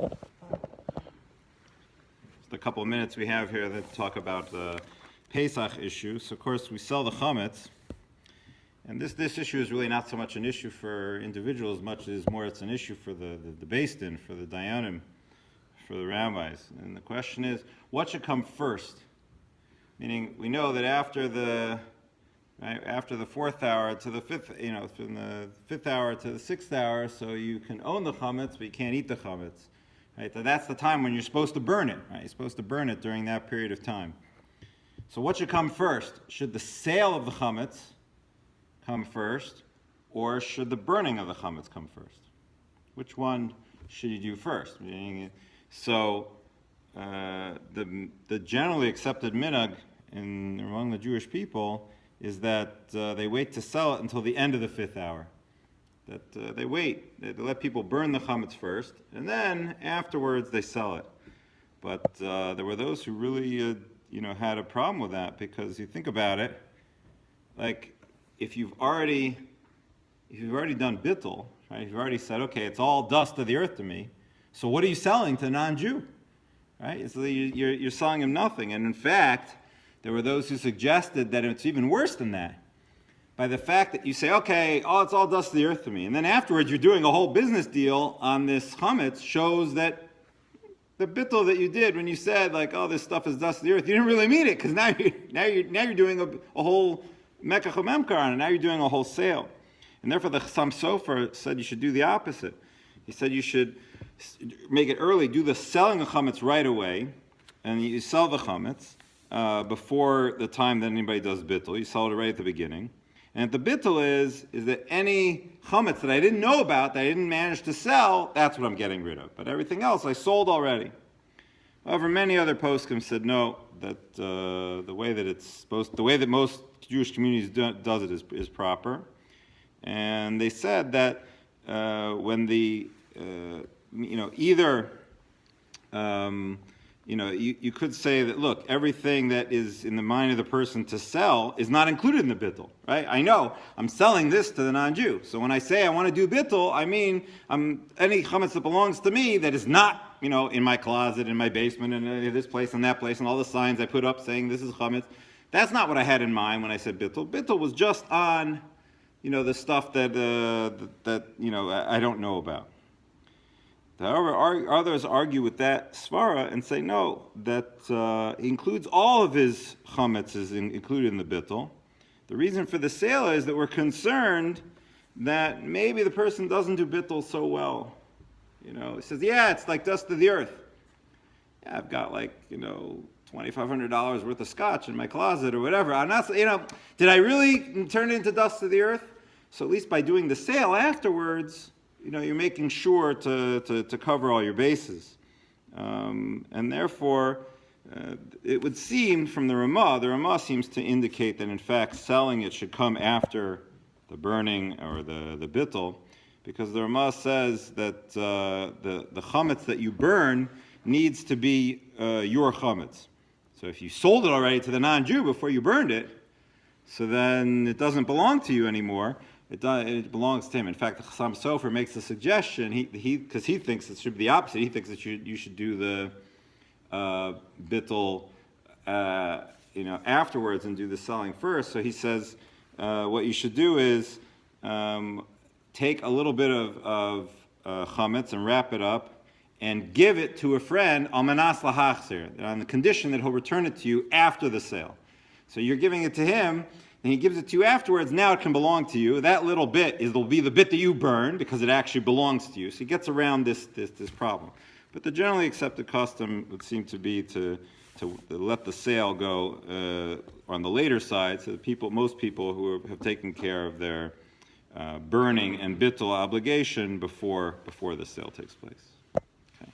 Just a couple of minutes we have here to talk about the Pesach issue. So, of course, we sell the Chometz. And this issue is really not so much an issue for individuals, much as more it's an issue for the Beis Din, for the Dayanim, for the rabbis. And the question is, what should come first? Meaning, we know that after the fourth hour to the fifth, from the fifth hour to the sixth hour, so you can own the chametz, but you can't eat the chametz. Right? So that's the time when you're supposed to burn it. Right? You're supposed to burn it during that period of time. So what should come first? Should the sale of the chametz come first, or should the burning of the chametz come first? Which one should you do first? So the generally accepted minhag among the Jewish people is that they wait to sell it until the end of the fifth hour. That they wait, they let people burn the chametz first, and then afterwards they sell it. But there were those who really, had a problem with that, because you think about it, like if you've already done bittul, right? If you've already said, okay, it's all dust of the earth to me. So what are you selling to a non-Jew, right? So you're selling him nothing, and in fact, there were those who suggested that it's even worse than that. By the fact that you say, okay, it's all dust of the earth to me. And then afterwards you're doing a whole business deal on this chametz shows that the bittul that you did when you said, like, this stuff is dust of the earth, you didn't really mean it, because now you're doing a whole mekach memkar on it. Now you're doing a whole sale. And therefore the Chassam Sofer said you should do the opposite. He said you should make it early, do the selling of chametz right away, and you sell the chametz before the time that anybody does bittul. You sell it right at the beginning. And the bittul is that any chametz that I didn't know about, that I didn't manage to sell, that's what I'm getting rid of. But everything else I sold already. However, many other poskim said no, that the way that most Jewish communities does it is proper. And they said that when the you could say that, look, everything that is in the mind of the person to sell is not included in the bittul, right? I know I'm selling this to the non-Jew. So when I say I want to do bittul, I mean any chametz that belongs to me that is not, in my closet, in my basement, in this place and that place, and all the signs I put up saying this is chametz. That's not what I had in mind when I said bittul. Bittul was just on, the stuff that I don't know about. However, others argue with that svara and say no, that includes all of his chametz is included in the bittul. The reason for the sale is that we're concerned that maybe the person doesn't do bittul so well. He says, it's like dust of the earth. Yeah, I've got $2,500 worth of scotch in my closet or whatever. I'm not, did I really turn it into dust of the earth? So at least by doing the sale afterwards, you're making sure to cover all your bases. And therefore, it would seem from the Ramah seems to indicate that in fact selling it should come after the burning or the bittul, because the Ramah says that the chametz that you burn needs to be your chametz. So if you sold it already to the non-Jew before you burned it, so then it doesn't belong to you anymore. It belongs to him. In fact, the Chassam Sofer makes a suggestion. Because he thinks it should be the opposite. He thinks that you should do the bittul, afterwards and do the selling first. So he says what you should do is take a little bit of chametz and wrap it up and give it to a friend al manas lahachzir, on the condition that he'll return it to you after the sale. So you're giving it to him, and he gives it to you afterwards. Now it can belong to you. That little bit will be the bit that you burn because it actually belongs to you. So he gets around this problem. But the generally accepted custom would seem to be to let the sale go on the later side, so that most people who have taken care of their burning and bittul obligation before the sale takes place. Okay.